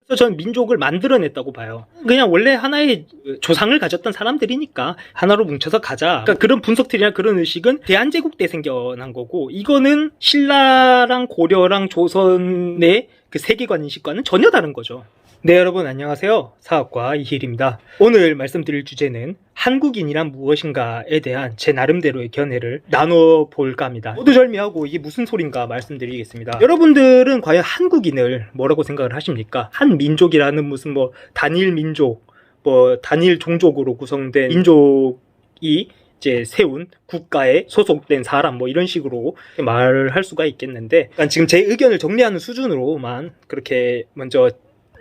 그래서 저는 민족을 만들어냈다고 봐요. 그냥 원래 하나의 조상을 가졌던 사람들이니까 하나로 뭉쳐서 가자. 그러니까 그런 분석들이나 그런 의식은 대한제국 때 생겨난 거고, 이거는 신라랑 고려랑 조선의 그 세계관 인식과는 전혀 다른 거죠. 네, 여러분 안녕하세요. 사학과 이힐입니다. 오늘 말씀드릴 주제는 한국인이란 무엇인가에 대한 제 나름대로의 견해를 나눠볼까 합니다. 모두 절미하고 이게 무슨 소린가 말씀드리겠습니다. 여러분들은 과연 한국인을 뭐라고 생각을 하십니까? 한 민족이라는 무슨 뭐 단일 민족, 뭐 단일 종족으로 구성된 민족이 이제 세운 국가에 소속된 사람 뭐 이런 식으로 말을 할 수가 있겠는데, 그러니까 지금 제 의견을 정리하는 수준으로만 그렇게 먼저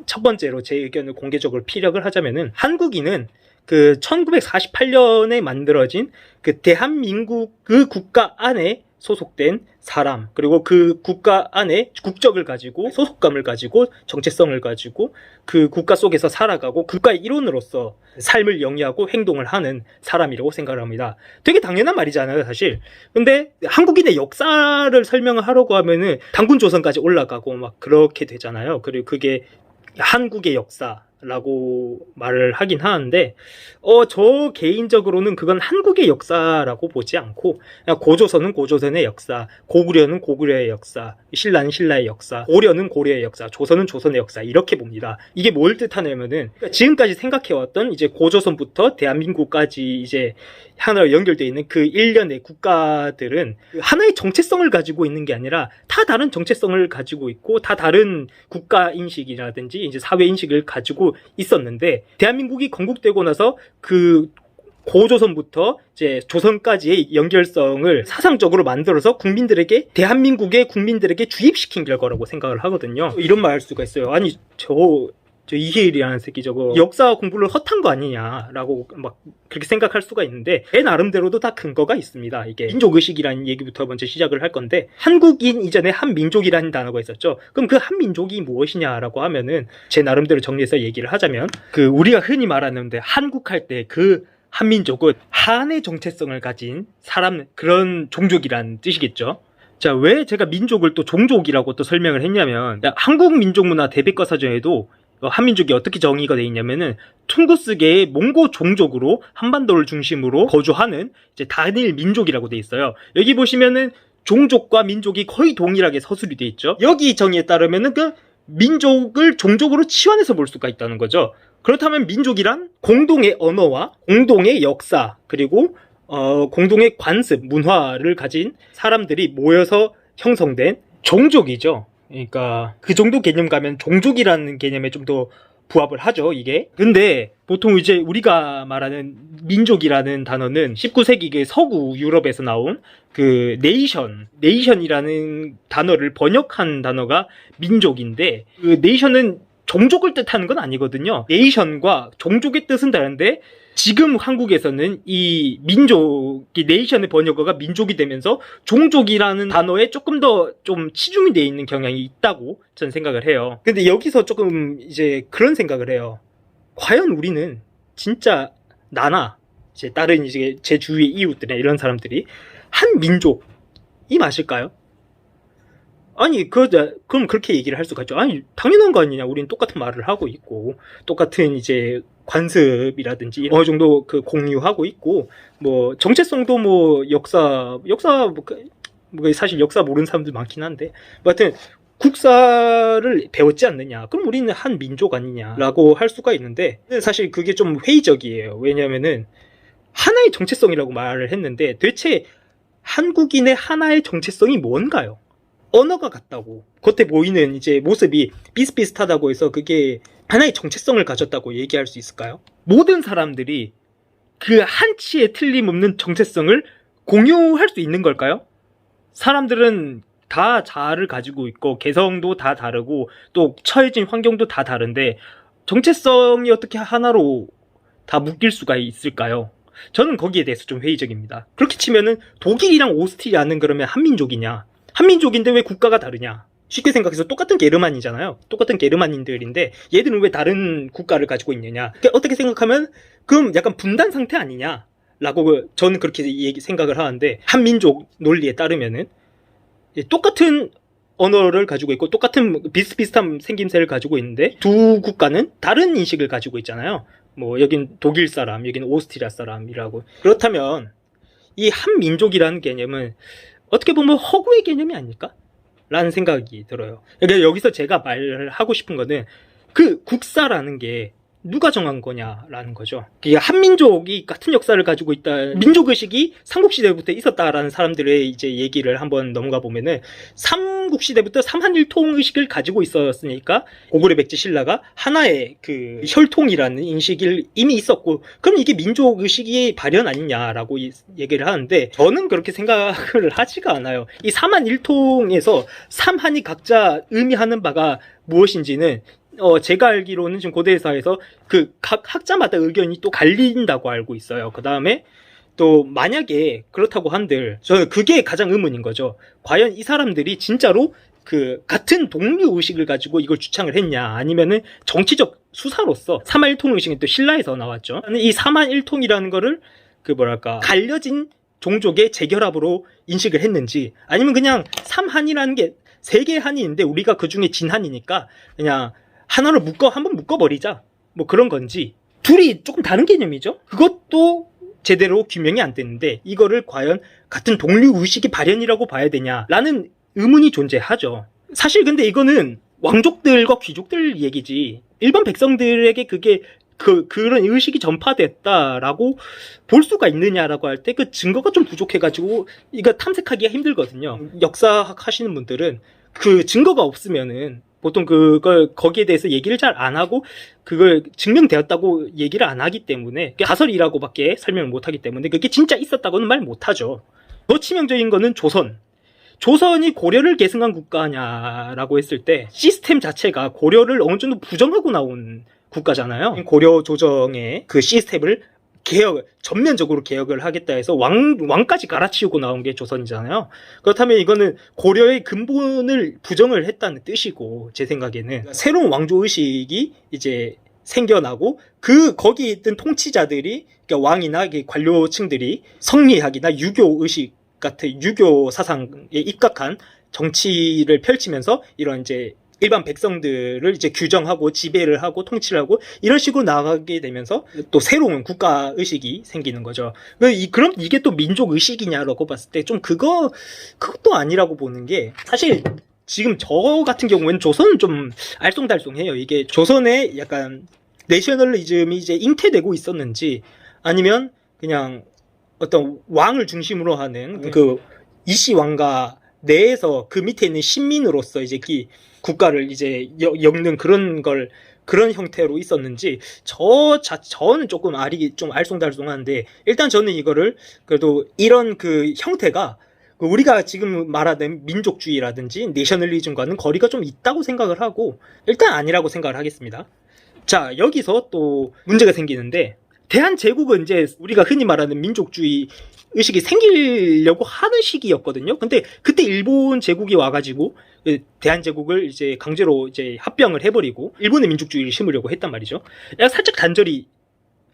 첫 번째로 제 의견을 공개적으로 피력을 하자면은, 한국인은 그 1948년에 만들어진 그 대한민국 그 국가 안에 소속된 사람, 그리고 그 국가 안에 국적을 가지고 소속감을 가지고 정체성을 가지고 그 국가 속에서 살아가고 국가의 일원으로서 삶을 영위하고 행동을 하는 사람이라고 생각을 합니다. 되게 당연한 말이잖아요, 사실. 근데 한국인의 역사를 설명을 하려고 하면은 단군조선까지 올라가고 막 그렇게 되잖아요. 그리고 그게 한국의 역사라고 말을 하긴 하는데, 저 개인적으로는 그건 한국의 역사라고 보지 않고, 그냥 고조선은 고조선의 역사, 고구려는 고구려의 역사, 신라는 신라의 역사, 고려는 고려의 역사, 조선은 조선의 역사, 이렇게 봅니다. 이게 뭘 뜻하냐면은, 그러니까 지금까지 생각해왔던 이제 고조선부터 대한민국까지 이제 하나로 연결되어 있는 그 일련의 국가들은 하나의 정체성을 가지고 있는 게 아니라 다 다른 정체성을 가지고 있고 다 다른 국가 인식이라든지 이제 사회 인식을 가지고 있었는데, 대한민국이 건국되고 나서 그 고조선부터 이제 조선까지의 연결성을 사상적으로 만들어서 국민들에게, 대한민국의 국민들에게 주입시킨 결과라고 생각을 하거든요. 이런 말 할 수가 있어요. 아니 저 이해일이라는 새끼 저거 역사 공부를 헛한 거 아니냐라고 막 그렇게 생각할 수가 있는데, 제 나름대로도 다 근거가 있습니다. 이게 민족의식이라는 얘기부터 먼저 시작을 할 건데, 한국인 이전에 한민족이라는 단어가 있었죠. 그럼 그 한민족이 무엇이냐라고 하면은, 제 나름대로 정리해서 얘기를 하자면, 그 우리가 흔히 말하는데 한국할 때 그 한민족은 한의 정체성을 가진 사람, 그런 종족이란 뜻이겠죠. 자, 왜 제가 민족을 또 종족이라고 또 설명을 했냐면, 한국 민족 문화 대백과사전에도 한민족이 어떻게 정의가 되어 있냐면은, 퉁구스계의 몽고 종족으로 한반도를 중심으로 거주하는 이제 단일 민족이라고 되어 있어요. 여기 보시면은 종족과 민족이 거의 동일하게 서술이 되어 있죠. 여기 정의에 따르면은 그 민족을 종족으로 치환해서 볼 수가 있다는 거죠. 그렇다면 민족이란 공동의 언어와 공동의 역사, 그리고 공동의 관습, 문화를 가진 사람들이 모여서 형성된 종족이죠. 그러니까 그 정도 개념 가면 종족이라는 개념에 좀 더 부합을 하죠, 이게. 근데 보통 이제 우리가 말하는 민족이라는 단어는 19세기 그 서구 유럽에서 나온 그 네이션이라는 단어를 번역한 단어가 민족인데, 그 네이션은 종족을 뜻하는 건 아니거든요. 네이션과 종족의 뜻은 다른데, 지금 한국에서는 이 민족이, 네이션의 번역어가 민족이 되면서 종족이라는 단어에 조금 더 좀 치중이 되어 있는 경향이 있다고 저는 생각을 해요. 근데 여기서 조금 이제 그런 생각을 해요. 과연 우리는 진짜 나나 이제 다른 이제 제 주위의 이웃들이나 이런 사람들이 한 민족이 맞을까요? 아니, 그럼 그렇게 얘기를 할 수가 있죠. 아니, 당연한 거 아니냐. 우린 똑같은 말을 하고 있고, 똑같은 이제 관습이라든지 어느 정도 그 공유하고 있고, 뭐, 정체성도 뭐, 사실 역사 모르는 사람들 많긴 한데, 뭐 하여튼, 국사를 배웠지 않느냐. 그럼 우리는 한 민족 아니냐라고 할 수가 있는데, 사실 그게 좀 회의적이에요. 왜냐면은, 하나의 정체성이라고 말을 했는데, 대체 한국인의 하나의 정체성이 뭔가요? 언어가 같다고, 겉에 보이는 이제 모습이 비슷비슷하다고 해서 그게 하나의 정체성을 가졌다고 얘기할 수 있을까요? 모든 사람들이 그 한치의 틀림없는 정체성을 공유할 수 있는 걸까요? 사람들은 다 자아를 가지고 있고 개성도 다 다르고 또 처해진 환경도 다 다른데 정체성이 어떻게 하나로 다 묶일 수가 있을까요? 저는 거기에 대해서 좀 회의적입니다. 그렇게 치면은 독일이랑 오스트리아는 그러면 한민족이냐? 한민족인데 왜 국가가 다르냐? 쉽게 생각해서 똑같은 게르만이잖아요. 똑같은 게르만인들인데 얘들은 왜 다른 국가를 가지고 있느냐? 어떻게 생각하면 그럼 약간 분단 상태 아니냐? 라고 저는 그렇게 생각을 하는데, 한민족 논리에 따르면은 똑같은 언어를 가지고 있고 똑같은 비슷비슷한 생김새를 가지고 있는데 두 국가는 다른 인식을 가지고 있잖아요. 뭐 여긴 독일 사람, 여긴 오스트리아 사람이라고. 그렇다면 이 한민족이라는 개념은 어떻게 보면 허구의 개념이 아닐까? 라는 생각이 들어요. 그러니까 여기서 제가 말하고 싶은 거는 그 국사라는 게 누가 정한 거냐라는 거죠. 한민족이 같은 역사를 가지고 있다. 민족의식이 삼국시대부터 있었다라는 사람들의 이제 얘기를 한번 넘어가 보면은 삼국시대부터 삼한일통의식을 가지고 있었으니까 고구려 백제 신라가 하나의 그 혈통이라는 인식이 이미 있었고, 그럼 이게 민족의식이 발현 아니냐라고 얘기를 하는데 저는 그렇게 생각을 하지가 않아요. 이 삼한일통에서 삼한이 각자 의미하는 바가 무엇인지는 제가 알기로는 지금 고대사에서 그 각 학자마다 의견이 또 갈린다고 알고 있어요. 그 다음에 또 만약에 그렇다고 한들 저는 그게 가장 의문인 거죠. 과연 이 사람들이 진짜로 그 같은 동료 의식을 가지고 이걸 주창을 했냐, 아니면은 정치적 수사로서 삼한일통 의식이 또 신라에서 나왔죠. 이 삼한일통이라는 거를 그 뭐랄까 갈려진 종족의 재결합으로 인식을 했는지, 아니면 그냥 삼한이라는 게 세 개의 한이 있는데 우리가 그 중에 진한이니까 그냥 하나로 한번 묶어버리자, 뭐 그런 건지. 둘이 조금 다른 개념이죠. 그것도 제대로 규명이 안 되는데 이거를 과연 같은 동류 의식의 발현이라고 봐야 되냐라는 의문이 존재하죠. 사실 근데 이거는 왕족들과 귀족들 얘기지 일반 백성들에게 그게 그런 의식이 전파됐다라고 볼 수가 있느냐라고 할 때 그 증거가 좀 부족해가지고 이거 탐색하기가 힘들거든요. 역사학 하시는 분들은 그 증거가 없으면은 보통 그걸 거기에 대해서 얘기를 잘 안 하고 그걸 증명되었다고 얘기를 안 하기 때문에, 가설이라고밖에 설명을 못 하기 때문에 그게 진짜 있었다고는 말 못 하죠. 더 치명적인 거는 조선이 고려를 계승한 국가냐라고 했을 때 시스템 자체가 고려를 어느 정도 부정하고 나온 국가잖아요. 고려 조정의 그 시스템을 전면적으로 개혁을 하겠다 해서 왕까지 갈아치우고 나온 게 조선이잖아요. 그렇다면 이거는 고려의 근본을 부정을 했다는 뜻이고, 제 생각에는 새로운 왕조의식이 이제 생겨나고 거기에 있던 통치자들이, 그러니까 왕이나 관료층들이 성리학이나 유교의식 같은 유교 사상에 입각한 정치를 펼치면서 이런 이제 일반 백성들을 이제 규정하고 지배를 하고 통치를 하고 이런 식으로 나가게 되면서 또 새로운 국가 의식이 생기는 거죠. 그럼 이게 또 민족 의식이냐라고 봤을 때 좀 그것도 아니라고 보는 게, 사실 지금 저 같은 경우에는 조선은 좀 알쏭달쏭해요. 이게 조선의 약간 내셔널리즘이 이제 잉태되고 있었는지, 아니면 그냥 어떤 왕을 중심으로 하는 그 이씨 왕가 내에서 그 밑에 있는 신민으로서 이제 국가를 이제 엮는 그런 형태로 있었는지, 저는 조금 좀 알쏭달쏭한데, 일단 저는 이거를 그래도 이런 그 형태가 우리가 지금 말하는 민족주의라든지 내셔널리즘과는 거리가 좀 있다고 생각을 하고, 일단 아니라고 생각을 하겠습니다. 자, 여기서 또 문제가 생기는데, 대한제국은 이제 우리가 흔히 말하는 민족주의 의식이 생기려고 하는 시기였거든요. 근데 그때 일본 제국이 와가지고 대한제국을 이제 강제로 이제 합병을 해버리고 일본의 민족주의를 심으려고 했단 말이죠. 살짝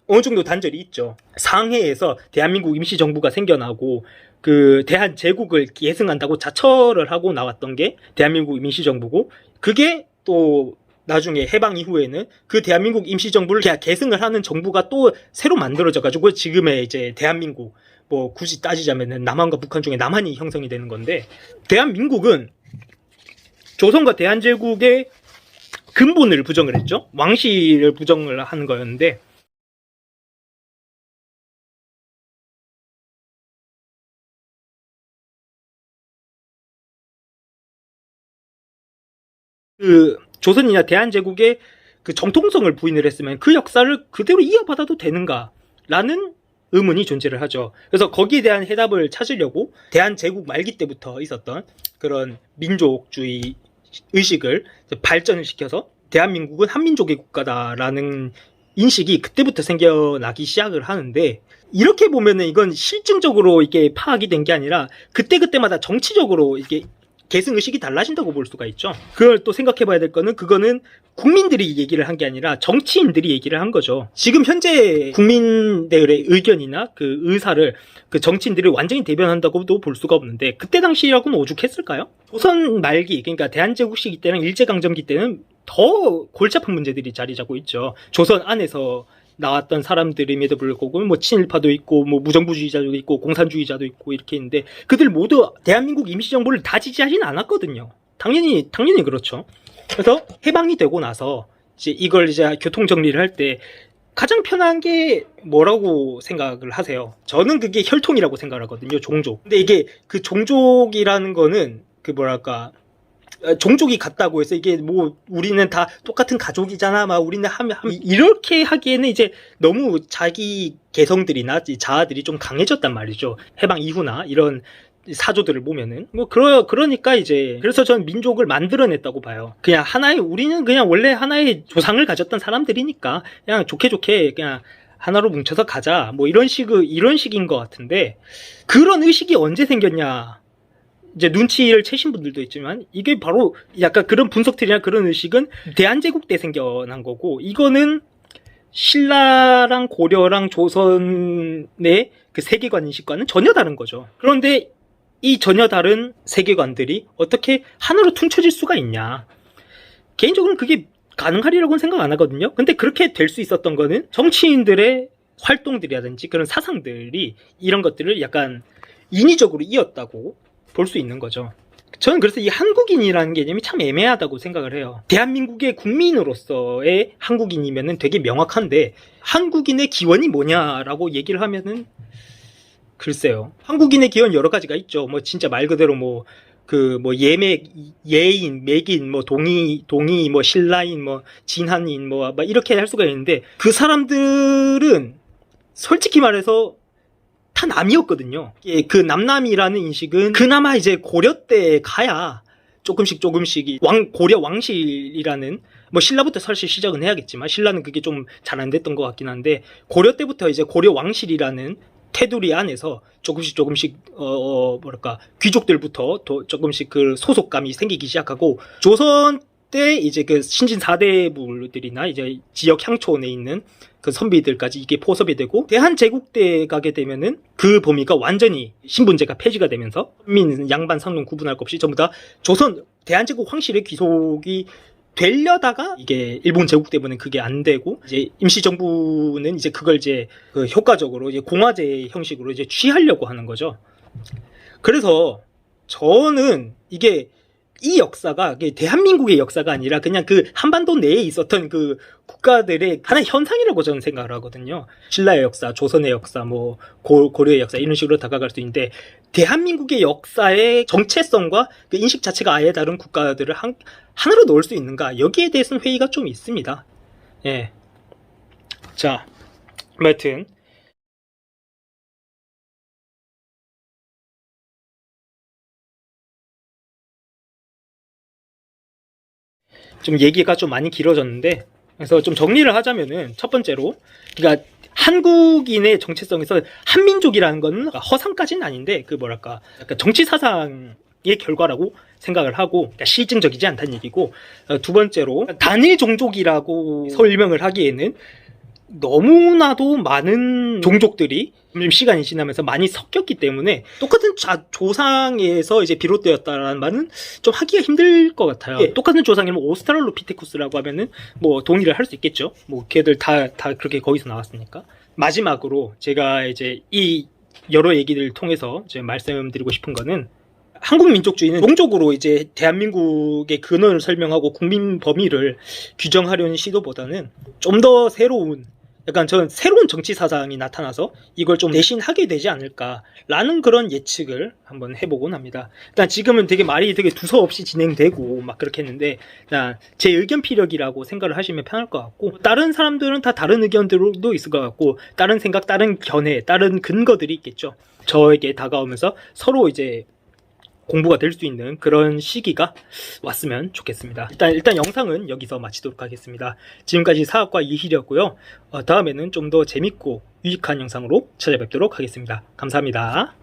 어느 정도 단절이 있죠. 상해에서 대한민국 임시정부가 생겨나고 그 대한제국을 계승한다고 자처를 하고 나왔던 게 대한민국 임시정부고, 그게 또 나중에 해방 이후에는 그 대한민국 임시정부를 계승을 하는 정부가 또 새로 만들어져가지고 지금의 이제 대한민국, 뭐 굳이 따지자면은 남한과 북한 중에 남한이 형성이 되는 건데, 대한민국은 조선과 대한제국의 근본을 부정을 했죠. 왕실을 부정을 하는 거였는데, 그 조선이나 대한제국의 그 정통성을 부인을 했으면 그 역사를 그대로 이어받아도 되는가라는 의문이 존재를 하죠. 그래서 거기에 대한 해답을 찾으려고 대한제국 말기 때부터 있었던 그런 민족주의 의식을 발전을 시켜서 대한민국은 한민족의 국가다라는 인식이 그때부터 생겨나기 시작을 하는데, 이렇게 보면은 이건 실증적으로 이게 파악이 된 게 아니라 그때그때마다 정치적으로 이게 계승의식이 달라진다고 볼 수가 있죠. 그걸 또 생각해 봐야 될 거는, 그거는 국민들이 얘기를 한 게 아니라 정치인들이 얘기를 한 거죠. 지금 현재 국민들의 의견이나 그 의사를 그 정치인들이 완전히 대변한다고도 볼 수가 없는데, 그때 당시라고는 오죽했을까요? 조선 말기, 그러니까 대한제국 시기 때랑 일제강점기 때는 더 골치 아픈 문제들이 자리 잡고 있죠. 조선 안에서 나왔던 사람들임에도 불구하고 뭐 친일파도 있고 뭐 무정부주의자도 있고 공산주의자도 있고 이렇게 있는데, 그들 모두 대한민국 임시정부를 다 지지하진 않았거든요. 당연히 그렇죠. 그래서 해방이 되고 나서 이제 이걸 이제 교통 정리를 할 때 가장 편한 게 뭐라고 생각을 하세요? 저는 그게 혈통이라고 생각을 하거든요. 종족. 근데 이게 그 종족이라는 거는 그 뭐랄까, 종족이 같다고 해서 이게 뭐 우리는 다 똑같은 가족이잖아, 막 우리는 이렇게 하기에는 이제 너무 자기 개성들이나 자아들이 좀 강해졌단 말이죠. 해방 이후나 이런 사조들을 보면은 뭐 그러니까 이제, 그래서 저는 민족을 만들어냈다고 봐요. 그냥 우리는 그냥 원래 하나의 조상을 가졌던 사람들이니까 그냥 좋게 그냥 하나로 뭉쳐서 가자, 뭐 이런 식인 것 같은데, 그런 의식이 언제 생겼냐? 이제 눈치를 채신 분들도 있지만, 이게 바로 약간 그런 분석들이나 그런 의식은 대한제국 때 생겨난 거고, 이거는 신라랑 고려랑 조선의 그 세계관 인식과는 전혀 다른 거죠. 그런데 이 전혀 다른 세계관들이 어떻게 하나로 퉁쳐질 수가 있냐? 개인적으로는 그게 가능하리라고는 생각 안 하거든요. 근데 그렇게 될 수 있었던 거는 정치인들의 활동들이라든지 그런 사상들이 이런 것들을 약간 인위적으로 이었다고 볼 수 있는 거죠. 저는 그래서 이 한국인이라는 개념이 참 애매하다고 생각을 해요. 대한민국의 국민으로서의 한국인이면은 되게 명확한데, 한국인의 기원이 뭐냐라고 얘기를 하면은 글쎄요. 한국인의 기원 여러 가지가 있죠. 뭐 진짜 말 그대로 뭐 예인, 맥인, 뭐 동이, 뭐 신라인, 뭐 진한인, 뭐 이렇게 할 수가 있는데, 그 사람들은 솔직히 말해서 다 남이었거든요. 그 남남이라는 인식은 그나마 이제 고려 때 가야 조금씩 고려 왕실이라는, 뭐 신라부터 사실 시작은 해야겠지만 신라는 그게 좀 잘 안 됐던 것 같긴 한데, 고려 때부터 이제 고려 왕실이라는 테두리 안에서 조금씩 뭐랄까, 귀족들부터 조금씩 그 소속감이 생기기 시작하고, 조선 때 이제 그 신진 사대부들이나 이제 지역 향촌에 있는 그 선비들까지 이게 포섭이 되고, 대한제국 때 가게 되면은 그 범위가 완전히 신분제가 폐지가 되면서 민, 양반, 상론 구분할 것 없이 전부 다 조선 대한제국 황실의 귀속이 되려다가, 이게 일본 제국 때문에 그게 안 되고, 이제 임시정부는 이제 그걸 이제 그 효과적으로 이제 공화제 형식으로 이제 취하려고 하는 거죠. 그래서 저는 이게 이 역사가 대한민국의 역사가 아니라 그냥 그 한반도 내에 있었던 그 국가들의 하나의 현상이라고 저는 생각을 하거든요. 신라의 역사, 조선의 역사, 뭐 고려의 역사, 이런 식으로 다가갈 수 있는데, 대한민국의 역사의 정체성과 그 인식 자체가 아예 다른 국가들을 하나로 넣을 수 있는가, 여기에 대해서는 회의가 좀 있습니다. 예. 자, 하여튼 좀 얘기가 좀 많이 길어졌는데, 그래서 좀 정리를 하자면은, 첫 번째로, 그러니까 한국인의 정체성에서 한민족이라는 건 허상까지는 아닌데, 그 뭐랄까, 약간 정치 사상의 결과라고 생각을 하고, 그러니까 실증적이지 않다는 얘기고, 두 번째로 단일 종족이라고 설명을 하기에는 너무나도 많은 종족들이 시간이 지나면서 많이 섞였기 때문에 똑같은 조상에서 이제 비롯되었다라는 말은 좀 하기가 힘들 것 같아요. 예, 똑같은 조상이면 오스트랄로피테쿠스라고 하면은 뭐 동의를 할 수 있겠죠. 뭐 걔들 다 그렇게 거기서 나왔으니까. 마지막으로 제가 이제 이 여러 얘기들을 통해서 이제 말씀드리고 싶은 거는, 한국 민족주의는 종족으로 이제 대한민국의 근원을 설명하고 국민 범위를 규정하려는 시도보다는 좀 더 새로운, 약간 저는 새로운 정치 사상이 나타나서 이걸 좀 대신하게 되지 않을까라는 그런 예측을 한번 해보곤 합니다. 일단 지금은 되게 말이 되게 두서없이 진행되고 막 그렇게 했는데, 일단 제 의견 피력이라고 생각을 하시면 편할 것 같고, 다른 사람들은 다 다른 의견들도 있을 것 같고, 다른 생각, 다른 견해, 다른 근거들이 있겠죠. 저에게 다가오면서 서로 이제 공부가 될 수 있는 그런 시기가 왔으면 좋겠습니다. 일단 영상은 여기서 마치도록 하겠습니다. 지금까지 사학과 이희리였고요. 다음에는 좀 더 재밌고 유익한 영상으로 찾아뵙도록 하겠습니다. 감사합니다.